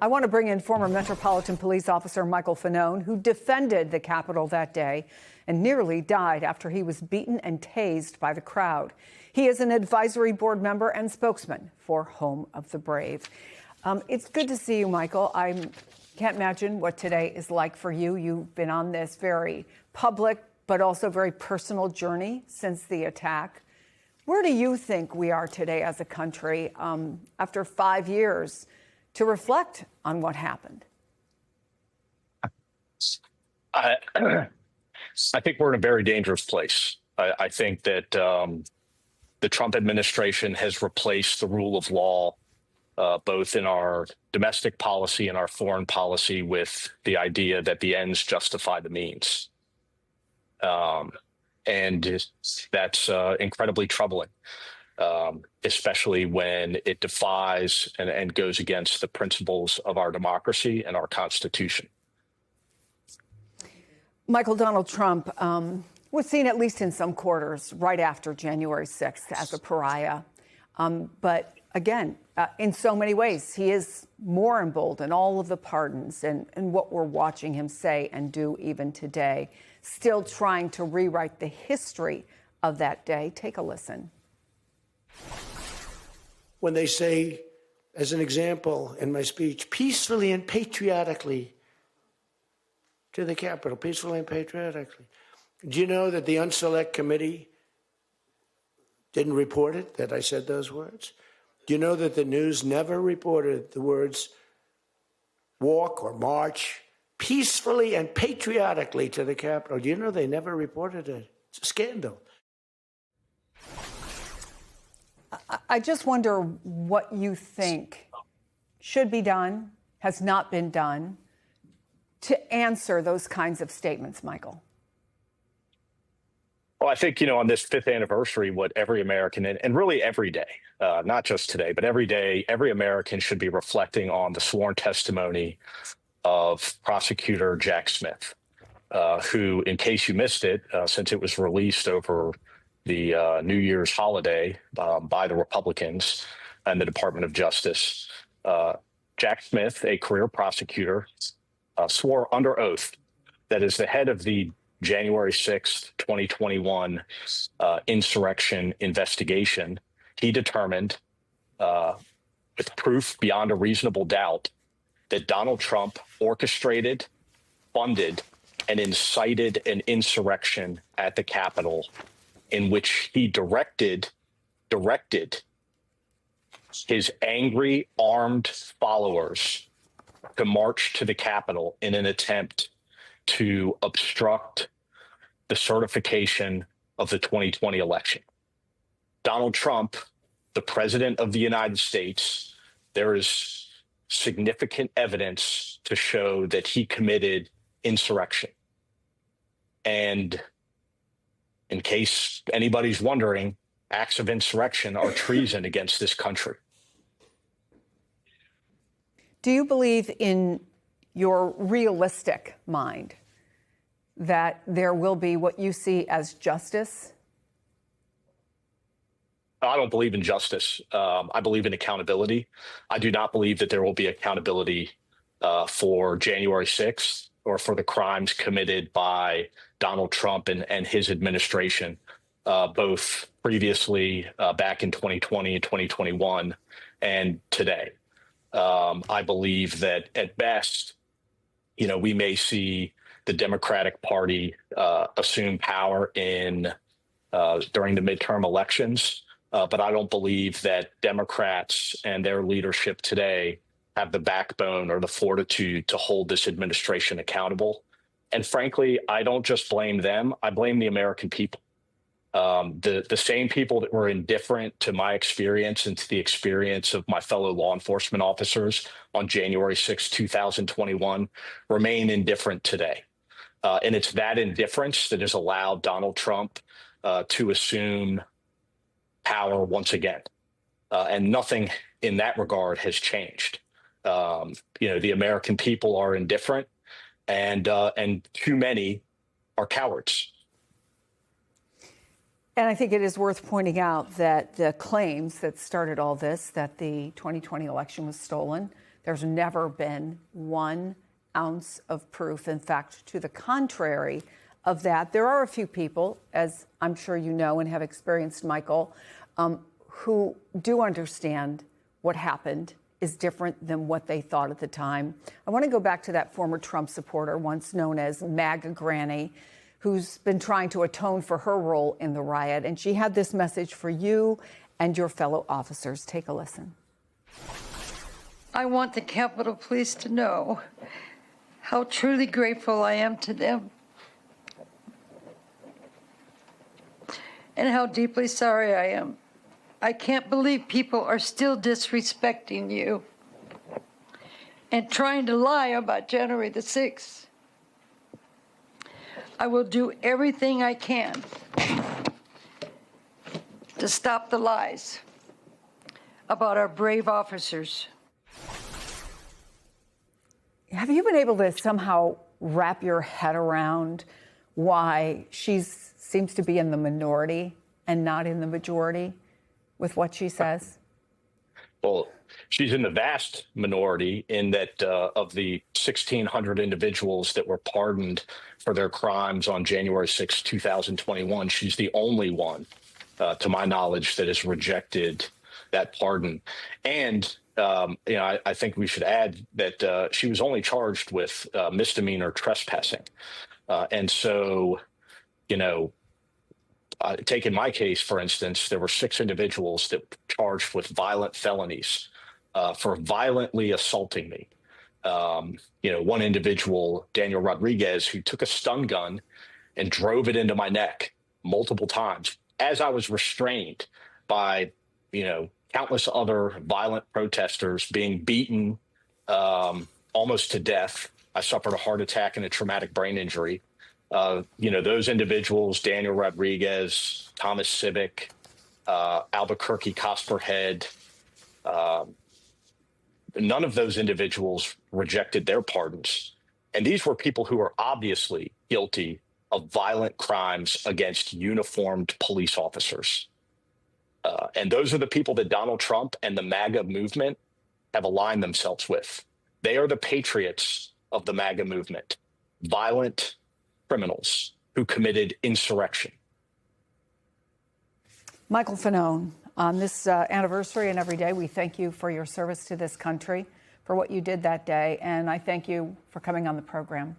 I want to bring in former Metropolitan Police Officer Michael Fanone, who defended the Capitol that day and nearly died after he was beaten and tased by the crowd. He is an advisory board member and spokesman for Home of the Brave. It's good to see you, Michael. I can't imagine what today is like for you. You've been on this very public but also very personal journey since the attack. Where do you think we are today as a country after 5 years to reflect on what happened? I think we're in a very dangerous place. I think that the Trump administration has replaced the rule of law, both in our domestic policy and our foreign policy, with the idea that the ends justify the means. And that's incredibly troubling, especially when it defies and goes against the principles of our democracy and our Constitution. Michael, Donald Trump was seen, at least in some quarters, right after January 6th as a pariah. But again, in so many ways, he is more emboldened. All of the pardons and what we're watching him say and do even today, still trying to rewrite the history of that day. Take a listen. When they say, as an example in my speech, peacefully and patriotically to the Capitol, peacefully and patriotically. Do you know that the Unselect Committee didn't report it, that I said those words? Do you know that the news never reported the words walk or march peacefully and patriotically to the Capitol? Do you know they never reported it? It's a scandal. I just wonder what you think should be done, has not been done, to answer those kinds of statements, Michael. Well, I think, on this 5th anniversary, what every American, and really every day, not just today, but every day, every American should be reflecting on the sworn testimony of prosecutor Jack Smith, who, in case you missed it, since it was released over the New Year's holiday by the Republicans and the Department of Justice, Jack Smith, a career prosecutor, swore under oath that as the head of the January 6th, 2021 insurrection investigation, he determined with proof beyond a reasonable doubt that Donald Trump orchestrated, funded, and incited an insurrection at the Capitol in which he directed his angry armed followers to march to the Capitol in an attempt to obstruct the certification of the 2020 election. Donald Trump, the president of the United States, there is significant evidence to show that he committed insurrection. And in case anybody's wondering, acts of insurrection are treason against this country. Do you believe in your realistic mind that there will be what you see as justice? I don't believe in justice. I believe in accountability. I do not believe that there will be accountability for January 6th or for the crimes committed by Donald Trump and his administration, both previously back in 2020 and 2021 and today. I believe that at best, we may see the Democratic Party assume power during the midterm elections. But I don't believe that Democrats and their leadership today have the backbone or the fortitude to hold this administration accountable. And frankly, I don't just blame them. I blame the American people. The same people that were indifferent to my experience and to the experience of my fellow law enforcement officers on January 6, 2021, remain indifferent today. And it's that indifference that has allowed Donald Trump to assume power once again. And nothing in that regard has changed. The American people are indifferent, and too many are cowards. And I think it is worth pointing out that the claims that started all this, that the 2020 election was stolen, There's never been 1 ounce of proof, in fact, to the contrary of that. There are a few people, as I'm sure you know and have experienced, Michael, who do understand what happened is different than what they thought at the time. I want to go back to that former Trump supporter, once known as MAGA Granny, who's been trying to atone for her role in the riot. And she had this message for you and your fellow officers. Take a listen. I want the Capitol Police to know how truly grateful I am to them and how deeply sorry I am. I can't believe people are still disrespecting you and trying to lie about January the 6th. I will do everything I can to stop the lies about our brave officers. Have you been able to somehow wrap your head around why she seems to be in the minority and not in the majority with what she says? Well, she's in the vast minority in that of the 1,600 individuals that were pardoned for their crimes on January 6, 2021, she's the only one, to my knowledge, that has rejected that pardon. And I think we should add that she was only charged with misdemeanor trespassing. And so, take in my case, for instance, there were 6 individuals that were charged with violent felonies for violently assaulting me. One individual, Daniel Rodriguez, who took a stun gun and drove it into my neck multiple times as I was restrained by, countless other violent protesters, being beaten almost to death. I suffered a heart attack and a traumatic brain injury. Those individuals, Daniel Rodriguez, Thomas Civic, Albuquerque Cosperhead, none of those individuals rejected their pardons. And these were people who are obviously guilty of violent crimes against uniformed police officers. And those are the people that Donald Trump and the MAGA movement have aligned themselves with. They are the patriots of the MAGA movement, violent criminals who committed insurrection. Michael Fanone, on this anniversary and every day, we thank you for your service to this country, for what you did that day, and I thank you for coming on the program.